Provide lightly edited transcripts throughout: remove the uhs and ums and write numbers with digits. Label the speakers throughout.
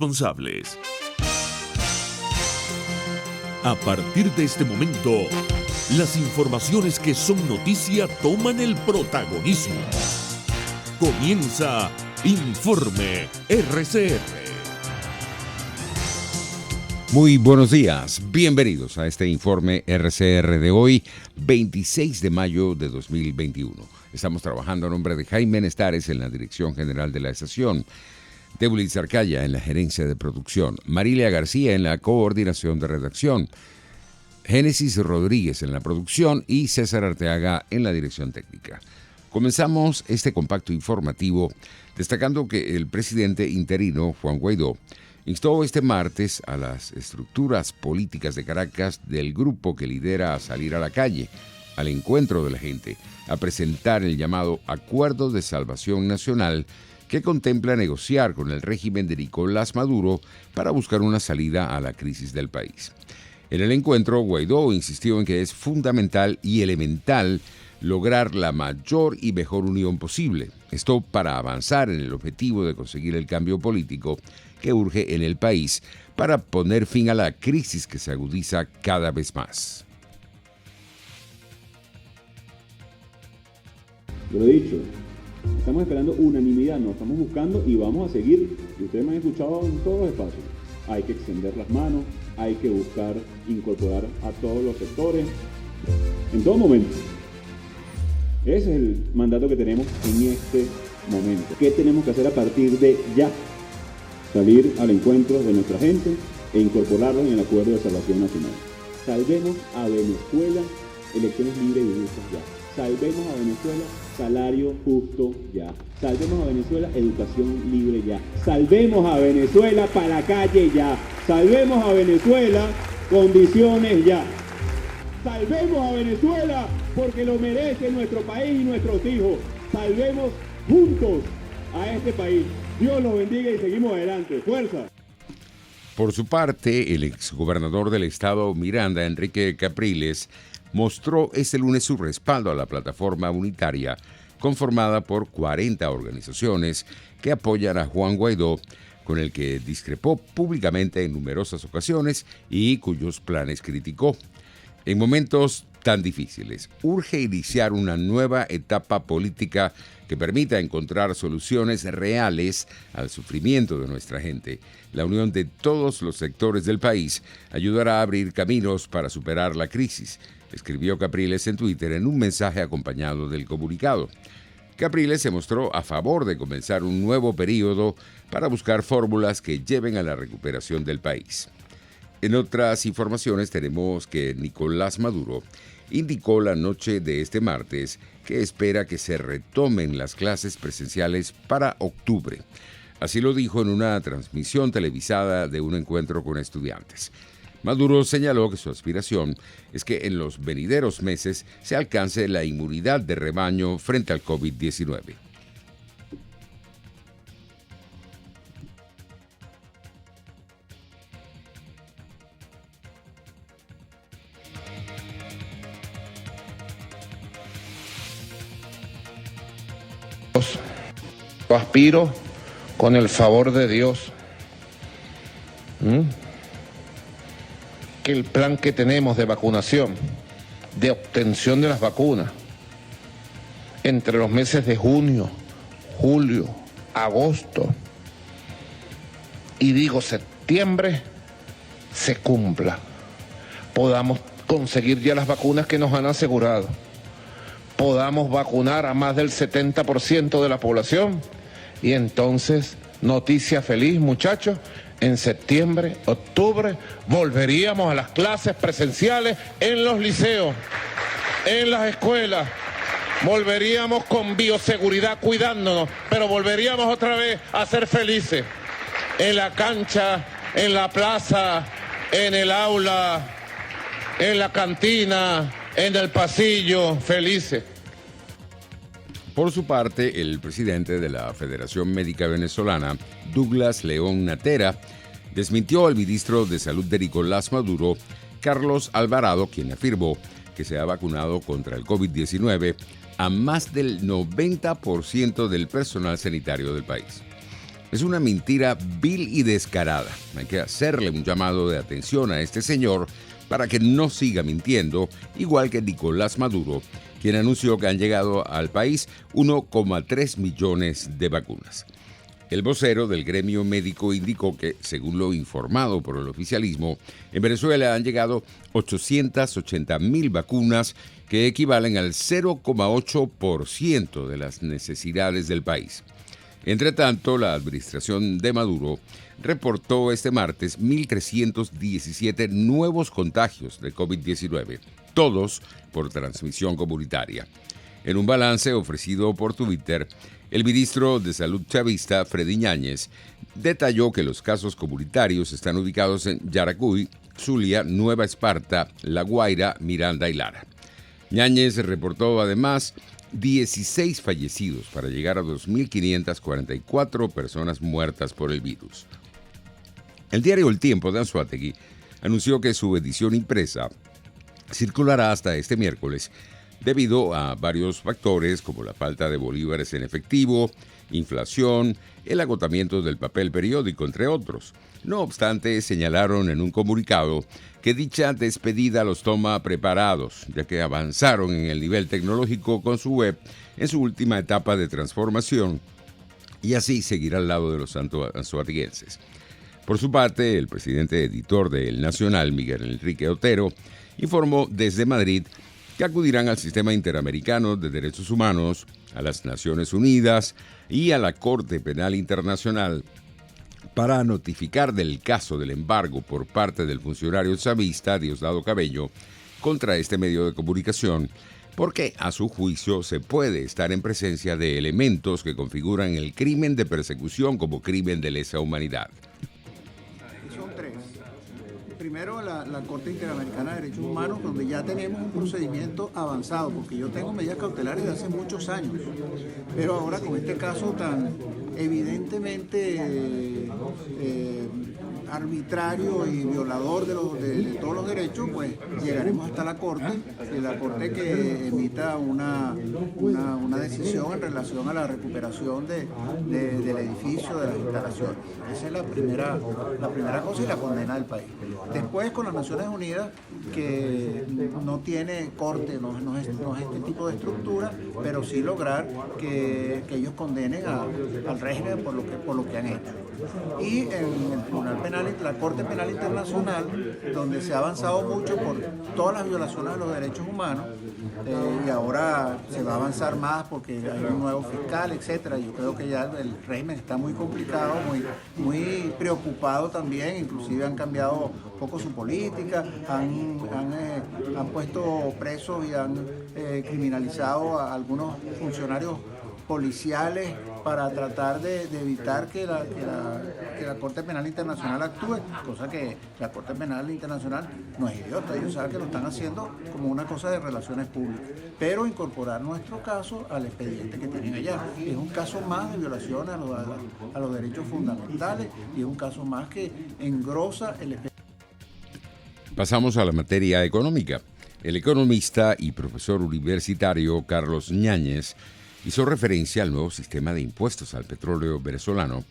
Speaker 1: responsables. A partir de este momento, las informaciones que son noticia toman el protagonismo. Comienza Informe RCR.
Speaker 2: Muy buenos días, bienvenidos a este Informe RCR de hoy, 26 de mayo de 2021. Estamos trabajando a nombre de Jaime Nestares en la dirección general de la estación, Débora Arcaya en la gerencia de producción, Marilia García en la coordinación de redacción, Génesis Rodríguez en la producción y César Arteaga en la dirección técnica. Comenzamos este compacto informativo destacando que el presidente interino, Juan Guaidó, instó este martes a las estructuras políticas de Caracas del grupo que lidera a salir a la calle, al encuentro de la gente, a presentar el llamado Acuerdo de Salvación Nacional que contempla negociar con el régimen de Nicolás Maduro para buscar una salida a la crisis del país. En el encuentro, Guaidó insistió en que es fundamental y elemental lograr la mayor y mejor unión posible. Esto para avanzar en el objetivo de conseguir el cambio político que urge en el país para poner fin a la crisis que se agudiza cada vez más.
Speaker 3: Yo lo he dicho, estamos esperando unanimidad, nos estamos buscando y vamos a seguir. Y ustedes me han escuchado en todos los espacios. Hay que extender las manos, hay que buscar incorporar a todos los sectores, en todo momento. Ese es el mandato que tenemos en este momento. ¿Qué tenemos que hacer a partir de ya? Salir al encuentro de nuestra gente e incorporarlos en el Acuerdo de Salvación Nacional. Salvemos a Venezuela, elecciones libres y justas ya. Salvemos a Venezuela, salario justo ya. Salvemos a Venezuela, educación libre ya. Salvemos a Venezuela, para la calle ya. Salvemos a Venezuela, condiciones ya. Salvemos a Venezuela porque lo merece nuestro país y nuestros hijos. Salvemos juntos a este país. Dios los bendiga y seguimos adelante. ¡Fuerza!
Speaker 2: Por su parte, el exgobernador del estado Miranda, Enrique Capriles, mostró este lunes su respaldo a la plataforma unitaria conformada por 40 organizaciones que apoyan a Juan Guaidó, con el que discrepó públicamente en numerosas ocasiones y cuyos planes criticó. En momentos tan difíciles, urge iniciar una nueva etapa política que permita encontrar soluciones reales al sufrimiento de nuestra gente. La unión de todos los sectores del país ayudará a abrir caminos para superar la crisis, escribió Capriles en Twitter en un mensaje acompañado del comunicado. Capriles se mostró a favor de comenzar un nuevo periodo para buscar fórmulas que lleven a la recuperación del país. En otras informaciones tenemos que Nicolás Maduro indicó la noche de este martes que espera que se retomen las clases presenciales para octubre. Así lo dijo en una transmisión televisada de un encuentro con estudiantes. Maduro señaló que su aspiración es que en los venideros meses se alcance la inmunidad de rebaño frente al COVID-19.
Speaker 4: Yo aspiro con el favor de Dios que el plan que tenemos de vacunación, de obtención de las vacunas, entre los meses de junio, julio, agosto y digo septiembre, se cumpla. Podamos conseguir ya las vacunas que nos han asegurado. Podamos vacunar a más del 70% de la población y entonces, noticia feliz, muchachos, en septiembre, octubre, volveríamos a las clases presenciales en los liceos, en las escuelas, volveríamos con bioseguridad cuidándonos, pero volveríamos otra vez a ser felices, en la cancha, en la plaza, en el aula, en la cantina, en el pasillo, felices.
Speaker 2: Por su parte, el presidente de la Federación Médica Venezolana, Douglas León Natera, desmintió al ministro de Salud de Nicolás Maduro, Carlos Alvarado, quien afirmó que se ha vacunado contra el COVID-19 a más del 90% del personal sanitario del país. Es una mentira vil y descarada. Hay que hacerle un llamado de atención a este señor para que no siga mintiendo, igual que Nicolás Maduro, quien anunció que han llegado al país 1,3 millones de vacunas. El vocero del gremio médico indicó que, según lo informado por el oficialismo, en Venezuela han llegado 880.000 vacunas que equivalen al 0,8% de las necesidades del país. Entre tanto, la administración de Maduro reportó este martes 1.317 nuevos contagios de COVID-19, todos por transmisión comunitaria. En un balance ofrecido por Twitter, el ministro de Salud chavista, Freddy Ñáñez, detalló que los casos comunitarios están ubicados en Yaracuy, Zulia, Nueva Esparta, La Guaira, Miranda y Lara. Ñáñez reportó además 16 fallecidos para llegar a 2.544 personas muertas por el virus. El diario El Tiempo de Anzoátegui anunció que su edición impresa circulará hasta este miércoles debido a varios factores como la falta de bolívares en efectivo, inflación, el agotamiento del papel periódico, entre otros. No obstante, señalaron en un comunicado que dicha despedida los toma preparados, ya que avanzaron en el nivel tecnológico con su web en su última etapa de transformación y así seguirá al lado de los anzoatiguenses. Por su parte, el presidente editor de El Nacional, Miguel Enrique Otero, informó desde Madrid que acudirán al Sistema Interamericano de Derechos Humanos, a las Naciones Unidas y a la Corte Penal Internacional para notificar del caso del embargo por parte del funcionario chavista Diosdado Cabello contra este medio de comunicación, porque a su juicio se puede estar en presencia de elementos que configuran el crimen de persecución como crimen de lesa humanidad.
Speaker 5: Son tres. Primero, la Corte Interamericana de Derechos Humanos, donde ya tenemos un procedimiento avanzado, porque yo tengo medidas cautelares de hace muchos años, pero ahora con este caso tan evidentemente arbitrario y violador de todos los derechos, pues llegaremos hasta la Corte, y la Corte que emita una decisión en relación a la recuperación del edificio, de las instalaciones. Esa es la primera cosa y la condena del país. Después, con las Naciones Unidas, que no tiene corte, no es este tipo de estructura, pero sí lograr que ellos condenen al régimen por lo que han hecho. Y en el Tribunal Penal, la Corte Penal Internacional, donde se ha avanzado mucho por todas las violaciones de los derechos humanos, y ahora se va a avanzar más porque hay un nuevo fiscal, etcétera. Yo creo que ya el régimen está muy complicado, muy preocupado también, inclusive han cambiado un poco su política, han puesto presos y han criminalizado a algunos funcionarios policiales para tratar de evitar que la Corte Penal Internacional actúe, cosa que la Corte Penal Internacional no es idiota, ellos saben que lo están haciendo como una cosa de relaciones públicas, pero incorporar nuestro caso al expediente que tienen allá. Es un caso más de violación a los derechos fundamentales y es un caso más que engrosa el expediente.
Speaker 2: Pasamos a la materia económica. El economista y profesor universitario Carlos Ñáñez hizo referencia al nuevo sistema de impuestos al petróleo venezolano,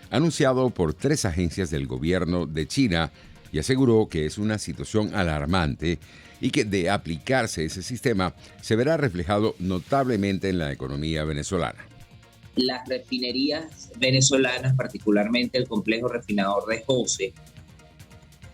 Speaker 2: anunciado por 3 agencias del gobierno de China, y aseguró que es una situación alarmante y que de aplicarse ese sistema se verá reflejado notablemente en la economía venezolana.
Speaker 6: Las refinerías venezolanas, particularmente el complejo refinador de Jose,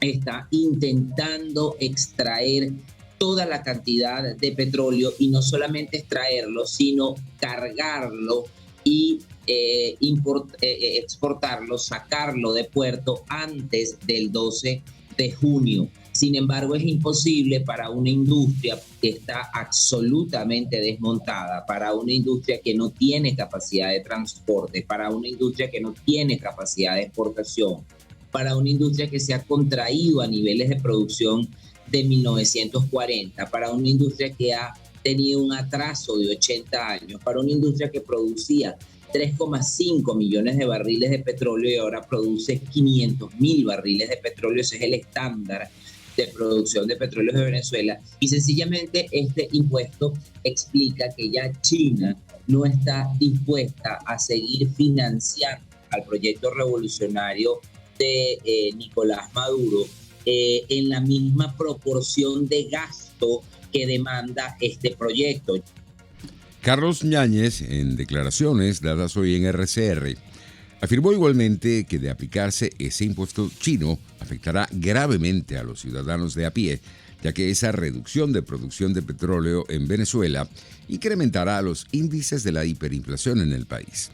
Speaker 6: está intentando extraer toda la cantidad de petróleo y no solamente extraerlo, sino cargarlo y exportarlo, sacarlo de puerto antes del 12 de junio. Sin embargo, es imposible para una industria que está absolutamente desmontada, para una industria que no tiene capacidad de transporte, para una industria que no tiene capacidad de exportación, para una industria que se ha contraído a niveles de producción de 1940, para una industria que ha tenido un atraso de 80 años, para una industria que producía 3,5 millones de barriles de petróleo y ahora produce 500.000 barriles de petróleo. Ese es el estándar de producción de petróleo de Venezuela. Y sencillamente este impuesto explica que ya China no está dispuesta a seguir financiando al proyecto revolucionario de Nicolás Maduro en la misma proporción de gasto que demanda este proyecto.
Speaker 2: Carlos Yáñez, en declaraciones dadas hoy en RCR, afirmó igualmente que de aplicarse ese impuesto chino afectará gravemente a los ciudadanos de a pie, ya que esa reducción de producción de petróleo en Venezuela incrementará los índices de la hiperinflación en el país.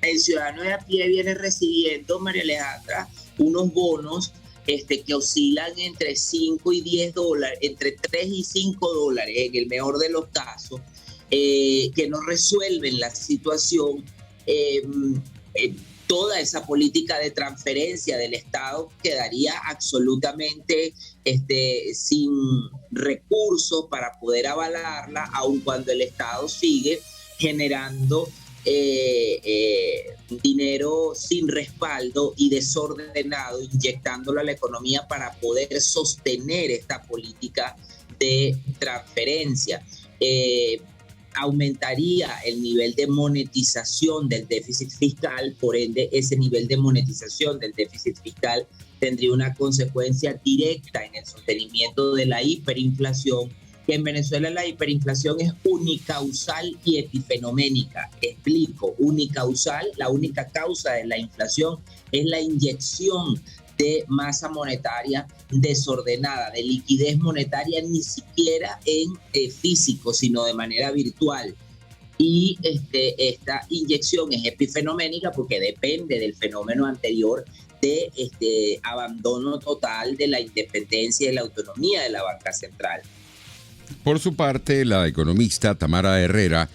Speaker 6: El ciudadano de a pie viene recibiendo, María Alejandra, unos bonos que oscilan entre 5 y 10 dólares, entre 3 y 5 dólares en el mejor de los casos, que no resuelven la situación. Toda esa política de transferencia del Estado quedaría absolutamente sin recursos para poder avalarla, aun cuando el Estado sigue generando dinero sin respaldo y desordenado, inyectándolo a la economía para poder sostener esta política de transferencia. Aumentaría el nivel de monetización del déficit fiscal, por ende ese nivel de monetización del déficit fiscal tendría una consecuencia directa en el sostenimiento de la hiperinflación, que en Venezuela la hiperinflación es unicausal y epifenoménica. Explico, unicausal, la única causa de la inflación es la inyección de masa monetaria desordenada, de liquidez monetaria ni siquiera en físico, sino de manera virtual. Y esta inyección es epifenoménica porque depende del fenómeno anterior de abandono total de la independencia y de la autonomía de la banca central.
Speaker 2: Por su parte, la economista Tamara Herrera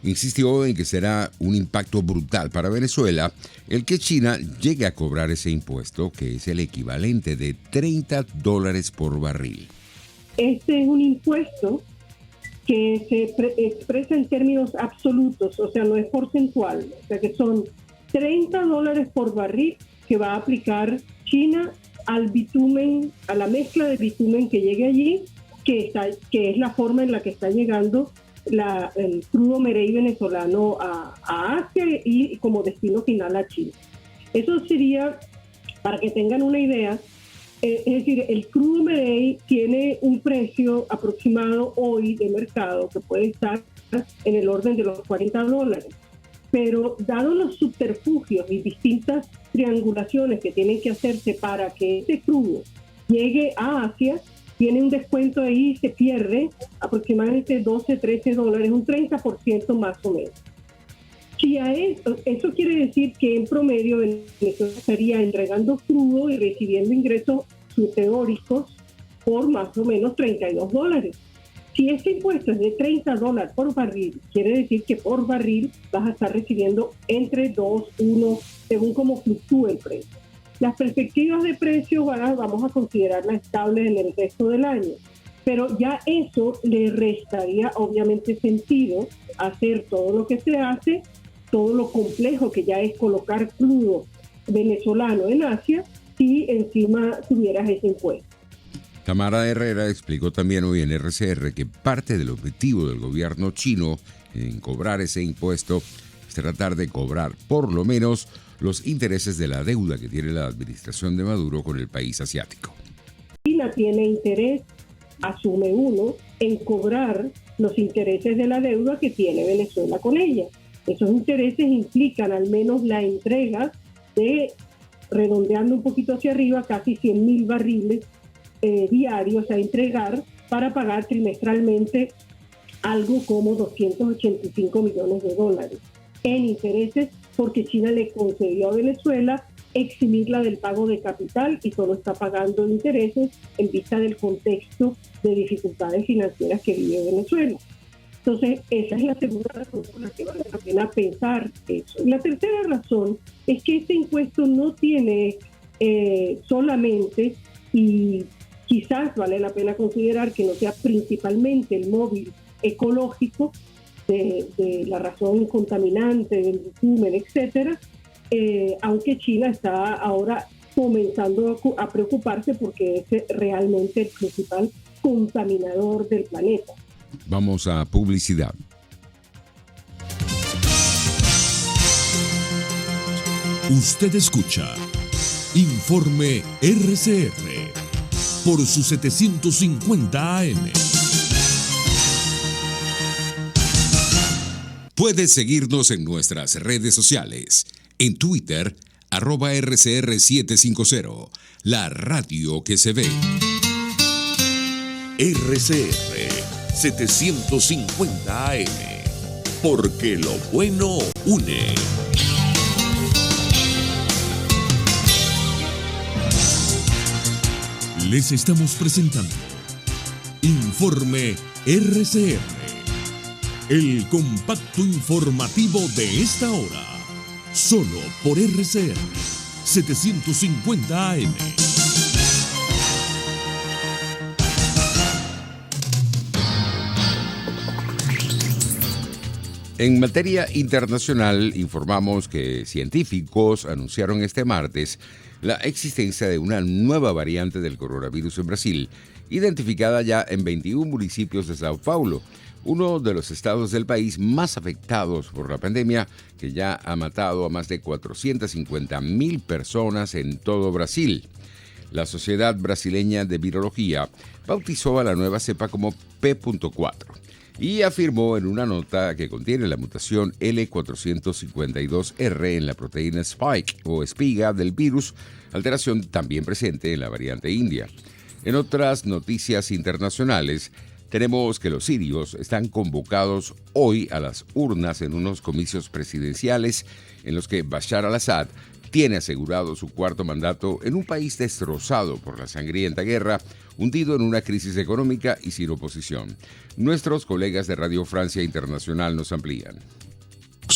Speaker 2: insistió en que será un impacto brutal para Venezuela el que China llegue a cobrar ese impuesto, que es el equivalente de $30 por barril.
Speaker 7: Este es un impuesto que se expresa en términos absolutos, o sea, no es porcentual, o sea que son $30 por barril que va a aplicar China al bitumen, a la mezcla de bitumen que llegue allí, que es la forma en la que está llegando el crudo Merey venezolano a Asia y como destino final a China. Eso sería, para que tengan una idea, es decir, el crudo Merey tiene un precio aproximado hoy de mercado que puede estar en el orden de los $40, pero dado los subterfugios y distintas triangulaciones que tienen que hacerse para que ese crudo llegue a Asia, tiene un descuento ahí, se pierde aproximadamente $12, $13, un 30% más o menos. Si a eso quiere decir que en promedio Venezuela estaría entregando crudo y recibiendo ingresos teóricos por más o menos $32. Si este impuesto es de $30 por barril, quiere decir que por barril vas a estar recibiendo entre 2, 1, según cómo fluctúe el precio. Las perspectivas de precios vamos a considerarlas estables en el resto del año, pero ya eso le restaría obviamente sentido hacer todo lo que se hace, todo lo complejo que ya es colocar crudo venezolano en Asia, si encima tuvieras ese impuesto.
Speaker 2: Tamara Herrera explicó también hoy en RCR que parte del objetivo del gobierno chino en cobrar ese impuesto es tratar de cobrar por lo menos los intereses de la deuda que tiene la administración de Maduro con el país asiático.
Speaker 7: China tiene interés, asume uno, en cobrar los intereses de la deuda que tiene Venezuela con ella. Esos intereses implican al menos la entrega de, redondeando un poquito hacia arriba, casi 100,000 barriles diarios a entregar para pagar trimestralmente algo como $285 millones en intereses, porque China le concedió a Venezuela eximirla del pago de capital y solo está pagando intereses en vista del contexto de dificultades financieras que vive Venezuela. Entonces, esa es la segunda razón por la que vale la pena pensar eso. Y la tercera razón es que este impuesto no tiene solamente, y quizás vale la pena considerar que no sea principalmente el móvil ecológico de la razón contaminante, del bitumen, etcétera, aunque China está ahora comenzando a preocuparse porque es realmente el principal contaminador del planeta.
Speaker 2: Vamos a publicidad.
Speaker 1: Usted escucha Informe RCR por su 750 AM. Puedes seguirnos en nuestras redes sociales. En Twitter, @RCR750, la radio que se ve. RCR 750 AM, porque lo bueno une. Les estamos presentando Informe RCR, el compacto informativo de esta hora, solo por RCR 750 AM.
Speaker 2: En materia internacional, informamos que científicos anunciaron este martes la existencia de una nueva variante del coronavirus en Brasil, identificada ya en 21 municipios de Sao Paulo, uno de los estados del país más afectados por la pandemia, que ya ha matado a más de 450.000 personas en todo Brasil. La Sociedad Brasileña de Virología bautizó a la nueva cepa como P.4 y afirmó en una nota que contiene la mutación L452R en la proteína Spike o espiga del virus, alteración también presente en la variante india. En otras noticias internacionales, tenemos que los sirios están convocados hoy a las urnas en unos comicios presidenciales en los que Bashar al-Assad tiene asegurado su cuarto mandato en un país destrozado por la sangrienta guerra, hundido en una crisis económica y sin oposición. Nuestros colegas de Radio Francia Internacional nos amplían.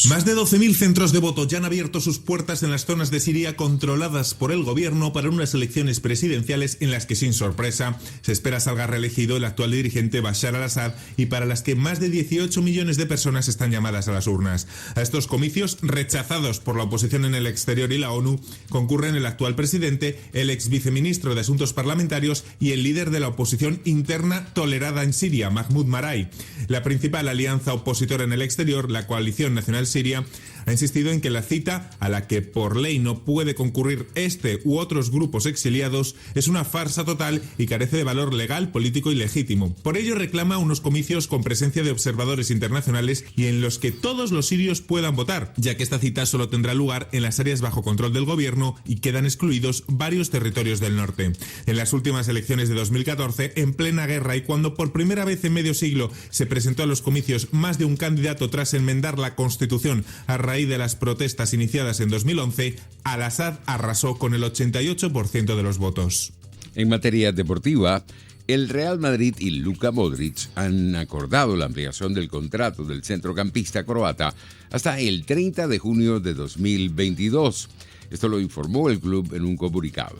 Speaker 8: Más de 12.000 centros de voto ya han abierto sus puertas en las zonas de Siria controladas por el gobierno para unas elecciones presidenciales en las que, sin sorpresa, se espera salga reelegido el actual dirigente Bashar al-Assad y para las que más de 18 millones de personas están llamadas a las urnas. A estos comicios, rechazados por la oposición en el exterior y la ONU, concurren el actual presidente, el ex viceministro de Asuntos Parlamentarios y el líder de la oposición interna tolerada en Siria, Mahmoud Marai. La principal alianza opositora en el exterior, la Coalición Nacional Siria, ha insistido en que la cita, a la que por ley no puede concurrir este u otros grupos exiliados, es una farsa total y carece de valor legal, político y legítimo. Por ello reclama unos comicios con presencia de observadores internacionales y en los que todos los sirios puedan votar, ya que esta cita solo tendrá lugar en las áreas bajo control del gobierno y quedan excluidos varios territorios del norte. En las últimas elecciones de 2014, en plena guerra y cuando por primera vez en medio siglo se presentó a los comicios más de un candidato tras enmendar la Constitución a raíz de las protestas iniciadas en 2011, al-Assad arrasó con el 88% de los votos.
Speaker 2: En materia deportiva, el Real Madrid y Luka Modric han acordado la ampliación del contrato del centrocampista croata hasta el 30 de junio de 2022. Esto lo informó el club en un comunicado.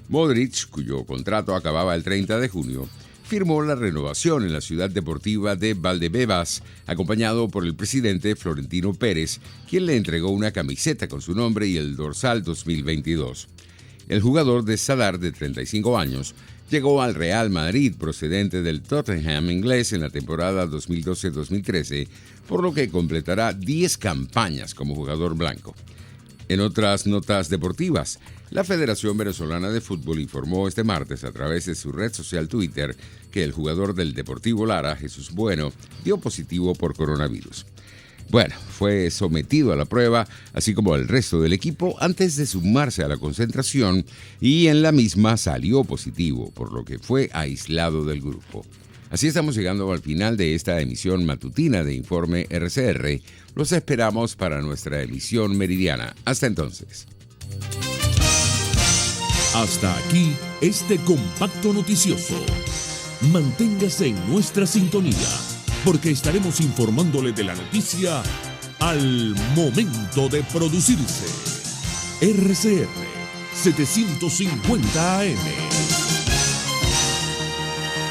Speaker 2: Modric, cuyo contrato acababa el 30 de junio, firmó la renovación en la ciudad deportiva de Valdebebas, acompañado por el presidente Florentino Pérez, quien le entregó una camiseta con su nombre y el dorsal 2022. El jugador de Zadar, de 35 años, llegó al Real Madrid procedente del Tottenham inglés en la temporada 2012-2013, por lo que completará 10 campañas como jugador blanco. En otras notas deportivas, la Federación Venezolana de Fútbol informó este martes a través de su red social Twitter que el jugador del Deportivo Lara, Jesús Bueno, dio positivo por coronavirus. Bueno, fue sometido a la prueba, así como el resto del equipo, antes de sumarse a la concentración y en la misma salió positivo, por lo que fue aislado del grupo. Así estamos llegando al final de esta emisión matutina de Informe RCR. Los esperamos para nuestra emisión meridiana. Hasta entonces.
Speaker 1: Hasta aquí este compacto noticioso. Manténgase en nuestra sintonía, porque estaremos informándole de la noticia al momento de producirse. RCR 750 AM.